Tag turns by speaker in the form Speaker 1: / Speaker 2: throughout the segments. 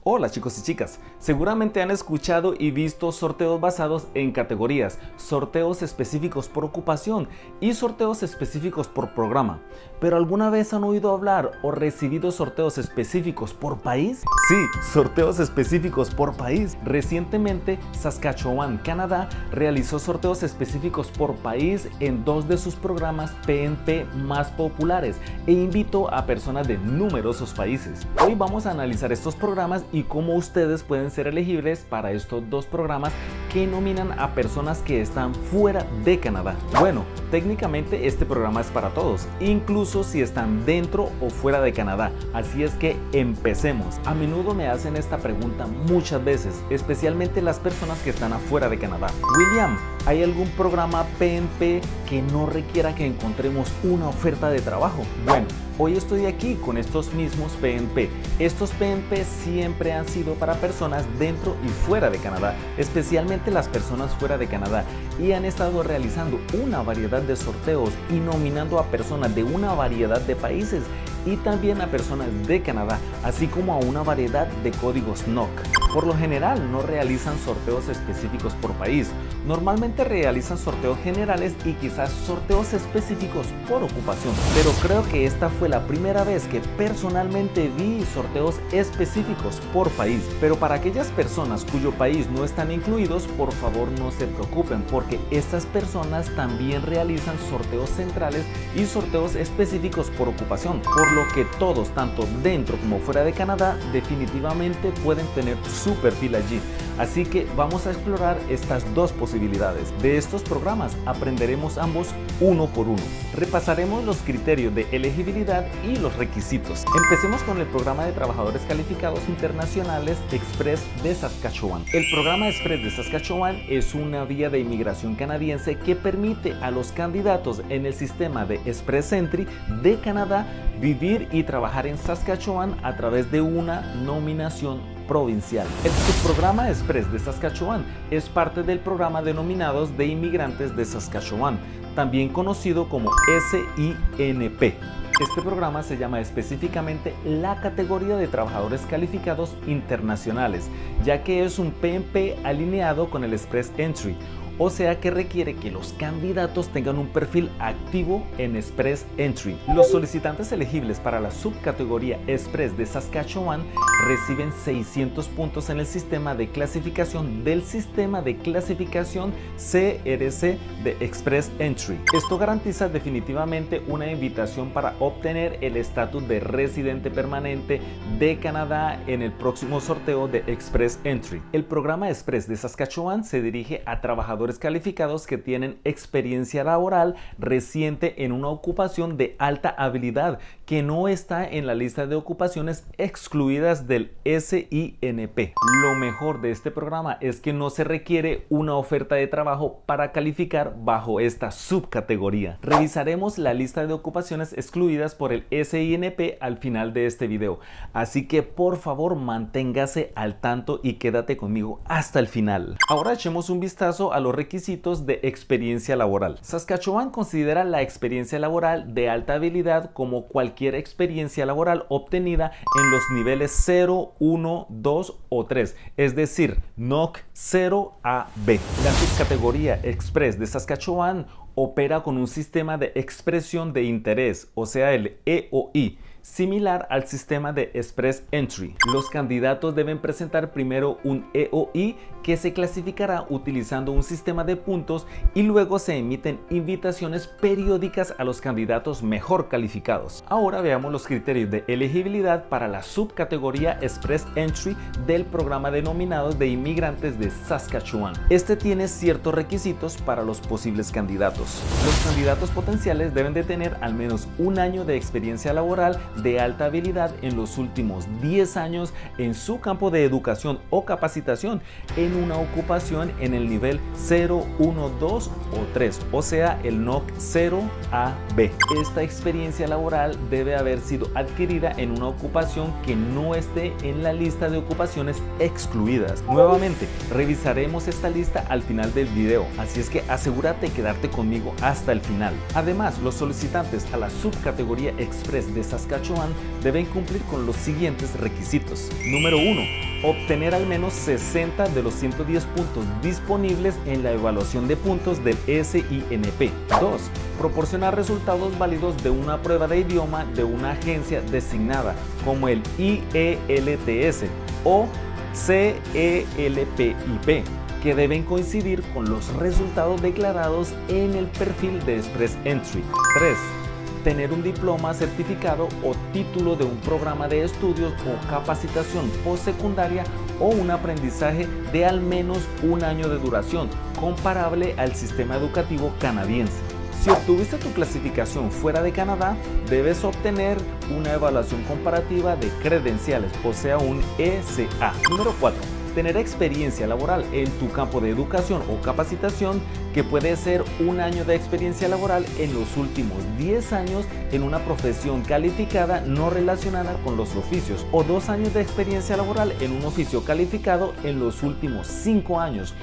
Speaker 1: Hola chicos y chicas, seguramente han escuchado y visto sorteos basados en categorías, sorteos específicos por ocupación y sorteos específicos por programa. ¿Pero alguna vez han oído hablar o recibido sorteos específicos por país? Sí, sorteos específicos por país. Recientemente, Saskatchewan, Canadá, realizó sorteos específicos por país en 2 de sus programas PNP más populares e invitó a personas de numerosos países. Hoy vamos a analizar estos programas y cómo ustedes pueden ser elegibles para estos 2 programas que nominan a personas que están fuera de Canadá. Bueno, técnicamente este programa es para todos, incluso si están dentro o fuera de Canadá. Así es que empecemos. A menudo me hacen esta pregunta muchas veces, especialmente las personas que están afuera de Canadá. William, ¿hay algún programa PNP que no requiera que encontremos una oferta de trabajo? Bueno, hoy estoy aquí con estos mismos PNP. Estos PNP siempre han sido para personas dentro y fuera de Canadá, especialmente las personas fuera de Canadá, y han estado realizando una variedad de sorteos y nominando a personas de una variedad de países y también a personas de Canadá, así como a una variedad de códigos NOC. Por lo general no realizan sorteos específicos por país, normalmente realizan sorteos generales y quizás sorteos específicos por ocupación, pero creo que esta fue la primera vez que personalmente vi sorteos específicos por país. Pero para aquellas personas cuyo país no están incluidos, por favor no se preocupen, porque estas personas también realizan sorteos centrales y sorteos específicos por ocupación, por lo que todos, tanto dentro como fuera de Canadá, definitivamente pueden tener su perfil allí. Así que vamos a explorar estas 2 posibilidades. De estos programas aprenderemos ambos uno por uno. Repasaremos los criterios de elegibilidad y los requisitos. Empecemos con el programa de trabajadores calificados internacionales Express de Saskatchewan. El programa Express de Saskatchewan es una vía de inmigración canadiense que permite a los candidatos en el sistema de Express Entry de Canadá vivir y trabajar en Saskatchewan a través de una nominación provincial. El subprograma Express de Saskatchewan es parte del programa de nominados de inmigrantes de Saskatchewan, también conocido como SINP. Este programa se llama específicamente la categoría de trabajadores calificados internacionales, ya que es un PNP alineado con el Express Entry, o sea que requiere que los candidatos tengan un perfil activo en Express Entry. Los solicitantes elegibles para la subcategoría Express de Saskatchewan reciben 600 puntos en el sistema de clasificación del sistema de clasificación CRC de Express Entry. Esto garantiza definitivamente una invitación para obtener el estatus de residente permanente de Canadá en el próximo sorteo de Express Entry. El programa Express de Saskatchewan se dirige a trabajadores calificados que tienen experiencia laboral reciente en una ocupación de alta habilidad que no está en la lista de ocupaciones excluidas del SINP. Lo mejor de este programa es que no se requiere una oferta de trabajo para calificar bajo esta subcategoría. Revisaremos la lista de ocupaciones excluidas por el SINP al final de este video, así que por favor manténgase al tanto y quédate conmigo hasta el final. Ahora echemos un vistazo a los requisitos de experiencia laboral. Saskatchewan considera la experiencia laboral de alta habilidad como cualquier experiencia laboral obtenida en los niveles 0, 1, 2 o 3, es decir, NOC 0 a B. La subcategoría Express de Saskatchewan opera con un sistema de expresión de interés, o sea el EOI, similar al sistema de Express Entry. Los candidatos deben presentar primero un EOI que se clasificará utilizando un sistema de puntos y luego se emiten invitaciones periódicas a los candidatos mejor calificados. Ahora veamos los criterios de elegibilidad para la subcategoría Express Entry del programa de nominados de inmigrantes de Saskatchewan. Este tiene ciertos requisitos para los posibles candidatos. Los candidatos potenciales deben de tener al menos un año de experiencia laboral de alta habilidad en los últimos 10 años en su campo de educación o capacitación en una ocupación en el nivel 0, 1, 2 o 3, o sea el NOC 0 a B. Esta experiencia laboral debe haber sido adquirida en una ocupación que no esté en la lista de ocupaciones excluidas. Nuevamente, revisaremos esta lista al final del video, así es que asegúrate de quedarte conmigo hasta el final. Además, los solicitantes a la subcategoría Express de Saskatchewan Saskatchewan deben cumplir con los siguientes requisitos. Número 1. Obtener al menos 60 de los 110 puntos disponibles en la evaluación de puntos del SINP. 2. Proporcionar resultados válidos de una prueba de idioma de una agencia designada como el IELTS o CELPIP, que deben coincidir con los resultados declarados en el perfil de Express Entry. 3. Tener un diploma, certificado o título de un programa de estudios o capacitación postsecundaria o un aprendizaje de al menos un año de duración, comparable al sistema educativo canadiense. Si obtuviste tu clasificación fuera de Canadá, debes obtener una evaluación comparativa de credenciales, o sea, un ECA. Número 4. Tener experiencia laboral en tu campo de educación o capacitación, que puede ser un año de experiencia laboral en los últimos 10 años en una profesión calificada no relacionada con los oficios, o 2 años de experiencia laboral en un oficio calificado en los últimos 5 años,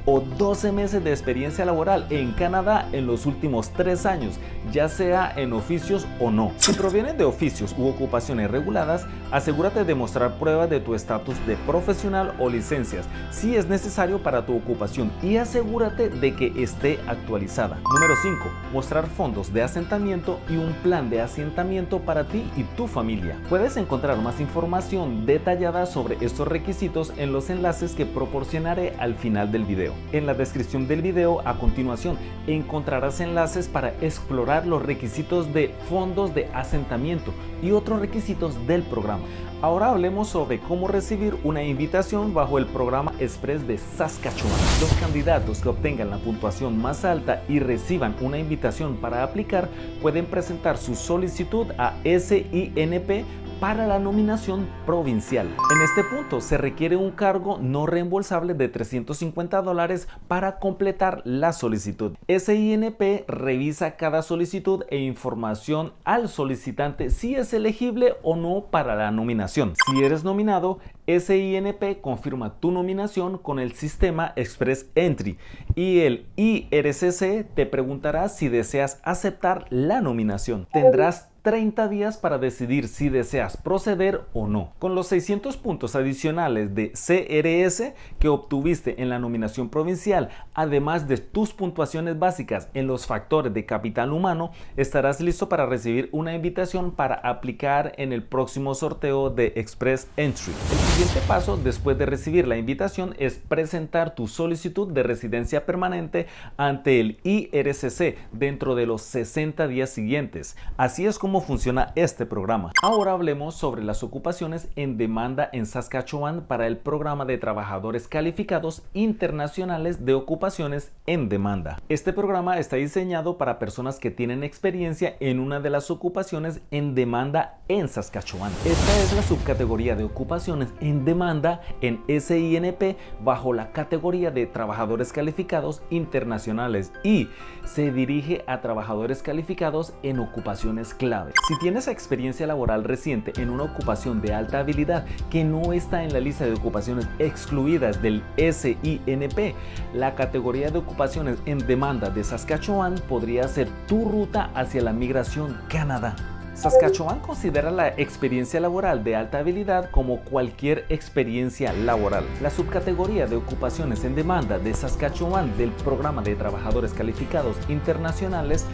Speaker 1: o 12 meses de experiencia laboral en Canadá en los últimos 3 años, ya sea en oficios o no. Si provienen de oficios u ocupaciones reguladas, asegúrate de mostrar pruebas de tu estatus de profesional o licencias, si es necesario para tu ocupación, y asegúrate de que esté actualizada. Número 5. Mostrar fondos de asentamiento y un plan de asentamiento para ti y tu familia. Puedes encontrar más información detallada sobre estos requisitos en los enlaces que proporcionaré al final del video. En la descripción del video a continuación encontrarás enlaces para explorar los requisitos de fondos de asentamiento y otros requisitos del programa. Ahora hablemos sobre cómo recibir una invitación bajo el programa Express de Saskatchewan. Los candidatos que obtengan la puntuación más alta y reciban una invitación para aplicar pueden presentar su solicitud a SINP para la nominación provincial. En este punto se requiere un cargo no reembolsable de $350 para completar la solicitud. SINP revisa cada solicitud e información al solicitante si es elegible o no para la nominación. Si eres nominado, SINP confirma tu nominación con el sistema Express Entry y el IRCC te preguntará si deseas aceptar la nominación. Tendrás 30 días para decidir si deseas proceder o no. Con los 600 puntos adicionales de CRS que obtuviste en la nominación provincial, además de tus puntuaciones básicas en los factores de capital humano, estarás listo para recibir una invitación para aplicar en el próximo sorteo de Express Entry. El siguiente paso después de recibir la invitación es presentar tu solicitud de residencia permanente ante el IRCC dentro de los 60 días siguientes. Así es como funciona este programa. Ahora hablemos sobre las ocupaciones en demanda en Saskatchewan para el programa de trabajadores calificados internacionales de ocupaciones en demanda. Este programa está diseñado para personas que tienen experiencia en una de las ocupaciones en demanda en Saskatchewan. Esta es la subcategoría de ocupaciones en demanda en SINP bajo la categoría de trabajadores calificados internacionales y se dirige a trabajadores calificados en ocupaciones clave. Si tienes experiencia laboral reciente en una ocupación de alta habilidad que no está en la lista de ocupaciones excluidas del SINP, la categoría de ocupaciones en demanda de Saskatchewan podría ser tu ruta hacia la migración Canadá. Saskatchewan considera la experiencia laboral de alta habilidad como cualquier experiencia laboral. La subcategoría de ocupaciones en demanda de Saskatchewan del Programa de Trabajadores Calificados Internacionales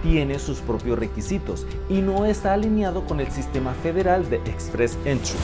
Speaker 1: tiene sus propios requisitos y no está alineado con el sistema federal de Express Entry.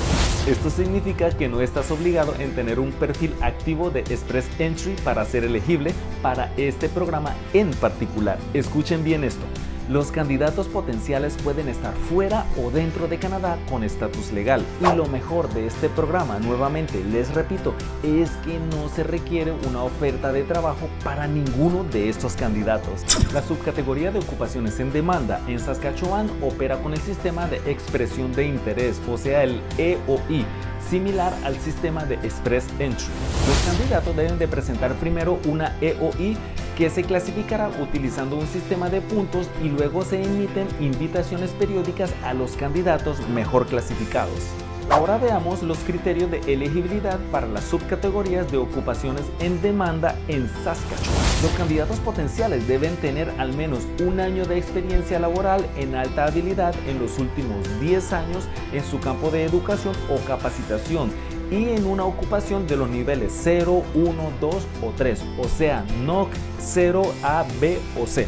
Speaker 1: Esto significa que no estás obligado en tener un perfil activo de Express Entry para ser elegible para este programa en particular. Escuchen bien esto. Los candidatos potenciales pueden estar fuera o dentro de Canadá con estatus legal. Y lo mejor de este programa, nuevamente les repito, es que no se requiere una oferta de trabajo para ninguno de estos candidatos. La subcategoría de ocupaciones en demanda en Saskatchewan opera con el sistema de expresión de interés, o sea el EOI, similar al sistema de Express Entry. Los candidatos deben de presentar primero una EOI que se clasificará utilizando un sistema de puntos y luego se emiten invitaciones periódicas a los candidatos mejor clasificados. Ahora veamos los criterios de elegibilidad para las subcategorías de ocupaciones en demanda en Saskatchewan. Los candidatos potenciales deben tener al menos un año de experiencia laboral en alta habilidad en los últimos 10 años en su campo de educación o capacitación y en una ocupación de los niveles 0, 1, 2 o 3, o sea, NOC 0, A, B o C.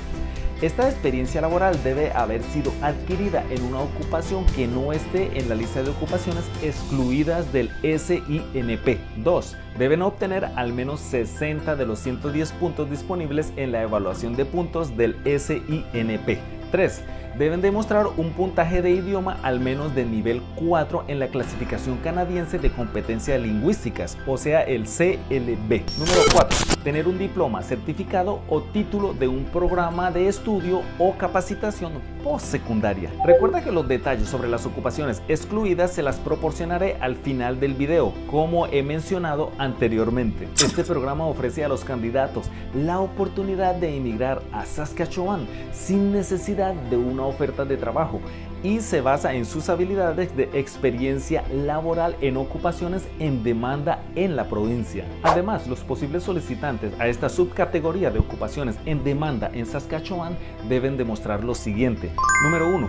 Speaker 1: Esta experiencia laboral debe haber sido adquirida en una ocupación que no esté en la lista de ocupaciones excluidas del SINP. 2. Deben obtener al menos 60 de los 110 puntos disponibles en la evaluación de puntos del SINP. 3. Deben demostrar un puntaje de idioma al menos de nivel 4 en la clasificación canadiense de competencias lingüísticas, o sea el CLB. Número 4. Tener un diploma, certificado o título de un programa de estudio o capacitación postsecundaria. Recuerda que los detalles sobre las ocupaciones excluidas se las proporcionaré al final del video, como he mencionado anteriormente. Este programa ofrece a los candidatos la oportunidad de emigrar a Saskatchewan sin necesidad de una oferta de trabajo y se basa en sus habilidades de experiencia laboral en ocupaciones en demanda en la provincia. Además, los posibles solicitantes a esta subcategoría de ocupaciones en demanda en Saskatchewan deben demostrar lo siguiente. Número 1.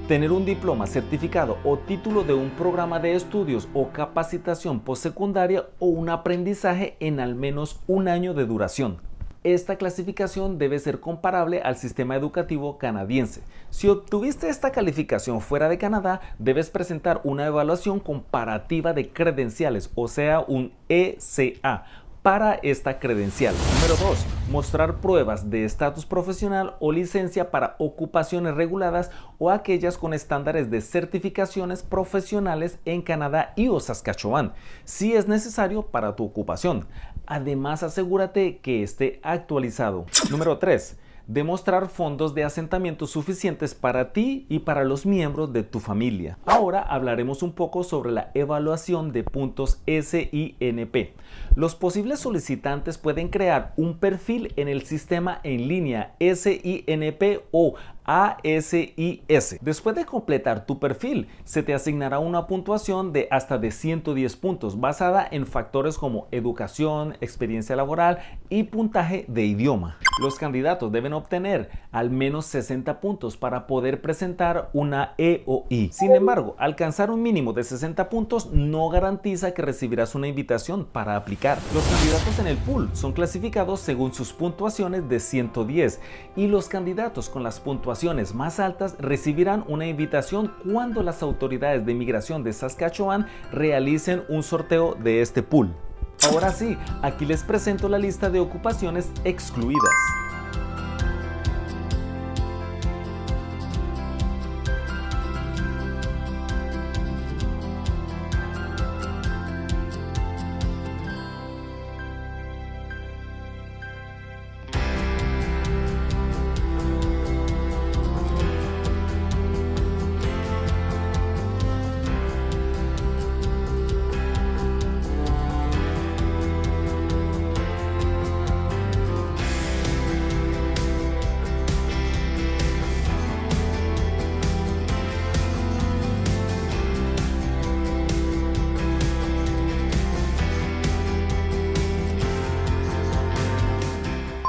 Speaker 1: Tener un diploma, certificado o título de un programa de estudios o capacitación postsecundaria o un aprendizaje en al menos un año de duración. Esta clasificación debe ser comparable al sistema educativo canadiense. Si obtuviste esta calificación fuera de Canadá, debes presentar una evaluación comparativa de credenciales, o sea, un ECA, para esta credencial. Número 2. Mostrar pruebas de estatus profesional o licencia para ocupaciones reguladas o aquellas con estándares de certificaciones profesionales en Canadá y o Saskatchewan, si es necesario para tu ocupación. Además, asegúrate que esté actualizado. Número 3. Demostrar fondos de asentamiento suficientes para ti y para los miembros de tu familia. Ahora hablaremos un poco sobre la evaluación de puntos SINP. Los posibles solicitantes pueden crear un perfil en el sistema en línea SINP o ASIS. Después de completar tu perfil, se te asignará una puntuación de hasta de 110 puntos basada en factores como educación, experiencia laboral y puntaje de idioma. Los candidatos deben obtener al menos 60 puntos para poder presentar una EOI. Sin embargo, alcanzar un mínimo de 60 puntos no garantiza que recibirás una invitación para aplicar. Los candidatos en el pool son clasificados según sus puntuaciones de 110 y los candidatos con las puntuaciones más altas recibirán una invitación cuando las autoridades de inmigración de Saskatchewan realicen un sorteo de este pool. Ahora sí, aquí les presento la lista de ocupaciones excluidas.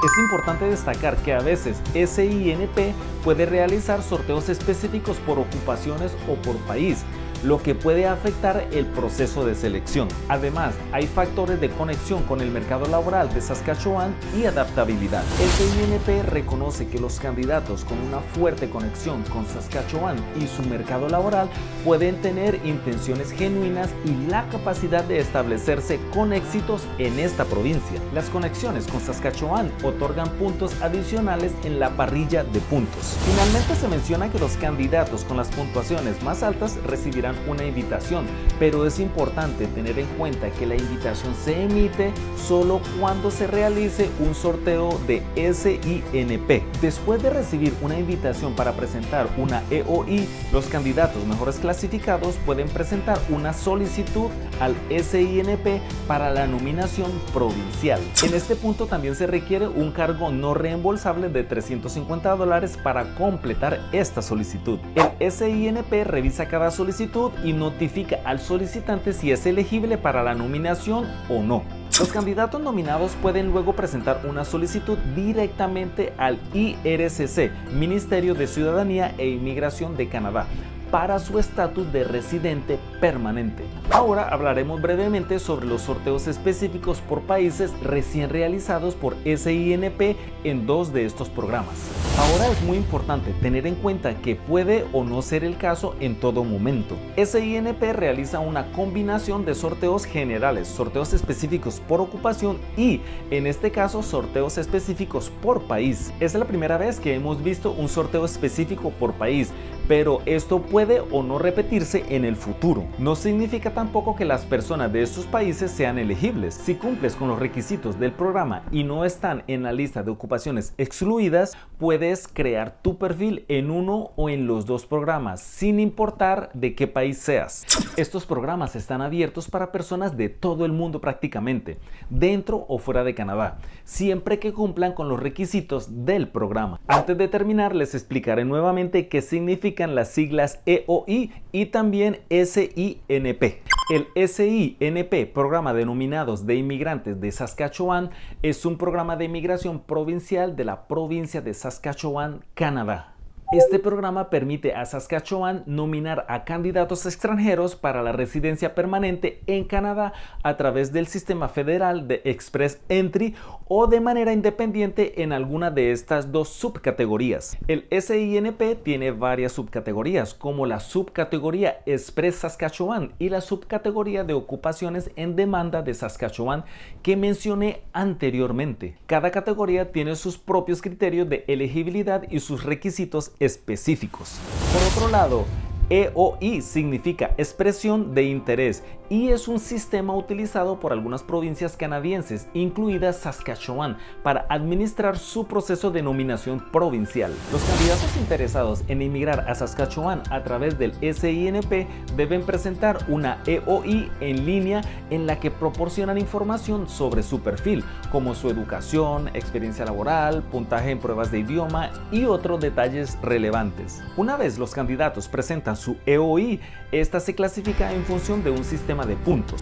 Speaker 1: Es importante destacar que a veces SINP puede realizar sorteos específicos por ocupaciones o por país, lo que puede afectar el proceso de selección. Además, hay factores de conexión con el mercado laboral de Saskatchewan y adaptabilidad. SINP reconoce que los candidatos con una fuerte conexión con Saskatchewan y su mercado laboral pueden tener intenciones genuinas y la capacidad de establecerse con éxitos en esta provincia. Las conexiones con Saskatchewan otorgan puntos adicionales en la parrilla de puntos. Finalmente, se menciona que los candidatos con las puntuaciones más altas recibirán una invitación, pero es importante tener en cuenta que la invitación se emite solo cuando se realice un sorteo de SINP. Después de recibir una invitación para presentar una EOI, los candidatos mejores clasificados pueden presentar una solicitud al SINP para la nominación provincial. En este punto también se requiere un cargo no reembolsable de $350 para completar esta solicitud. El SINP revisa cada solicitud solicitud y notifica al solicitante si es elegible para la nominación o no. Los candidatos nominados pueden luego presentar una solicitud directamente al IRCC, Ministerio de Ciudadanía e Inmigración de Canadá, para su estatus de residente permanente. Ahora hablaremos brevemente sobre los sorteos específicos por países recién realizados por SINP en 2 de estos programas. Ahora es muy importante tener en cuenta que puede o no ser el caso en todo momento. SINP realiza una combinación de sorteos generales, sorteos específicos por ocupación y, en este caso, sorteos específicos por país. Es la primera vez que hemos visto un sorteo específico por país, pero esto puede o no repetirse en el futuro. No significa tampoco que las personas de estos países sean elegibles. Si cumples con los requisitos del programa y no están en la lista de ocupaciones excluidas, puedes crear tu perfil en uno o en los 2 programas, sin importar de qué país seas. Estos programas están abiertos para personas de todo el mundo prácticamente, dentro o fuera de Canadá, siempre que cumplan con los requisitos del programa. Antes de terminar, les explicaré nuevamente qué significan las siglas EOI y también SINP. El SINP, Programa de Nominados de Inmigrantes de Saskatchewan, es un programa de inmigración provincial de la provincia de Saskatchewan, Canadá. Este programa permite a Saskatchewan nominar a candidatos extranjeros para la residencia permanente en Canadá a través del sistema federal de Express Entry o de manera independiente en alguna de estas 2 subcategorías. El SINP tiene varias subcategorías, como la subcategoría Express Saskatchewan y la subcategoría de ocupaciones en demanda de Saskatchewan que mencioné anteriormente. Cada categoría tiene sus propios criterios de elegibilidad y sus requisitos específicos. Por otro lado, EOI significa expresión de interés y es un sistema utilizado por algunas provincias canadienses, incluida Saskatchewan, para administrar su proceso de nominación provincial. Los candidatos interesados en emigrar a Saskatchewan a través del SINP deben presentar una EOI en línea en la que proporcionan información sobre su perfil, como su educación, experiencia laboral, puntaje en pruebas de idioma y otros detalles relevantes. Una vez los candidatos presentan su EOI, esta se clasifica en función de un sistema de puntos.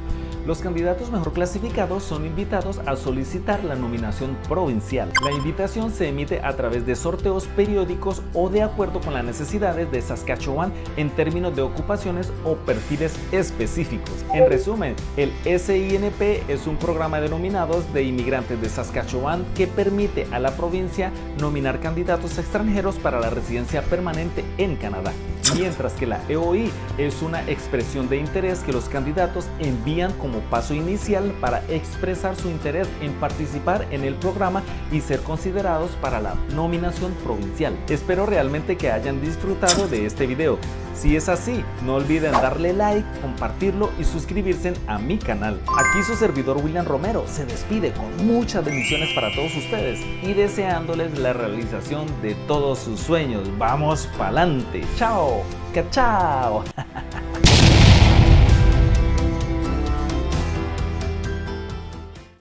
Speaker 1: Los candidatos mejor clasificados son invitados a solicitar la nominación provincial. La invitación se emite a través de sorteos periódicos o de acuerdo con las necesidades de Saskatchewan en términos de ocupaciones o perfiles específicos. En resumen, el SINP es un programa de nominados de inmigrantes de Saskatchewan que permite a la provincia nominar candidatos extranjeros para la residencia permanente en Canadá, mientras que la EOI es una expresión de interés que los candidatos envían como paso inicial para expresar su interés en participar en el programa y ser considerados para la nominación provincial. Espero realmente que hayan disfrutado de este video. Si es así, no olviden darle like, compartirlo y suscribirse a mi canal. Aquí su servidor William Romero se despide con muchas bendiciones para todos ustedes y deseándoles la realización de todos sus sueños. ¡Vamos pa'lante! ¡Chao! ¡Chao!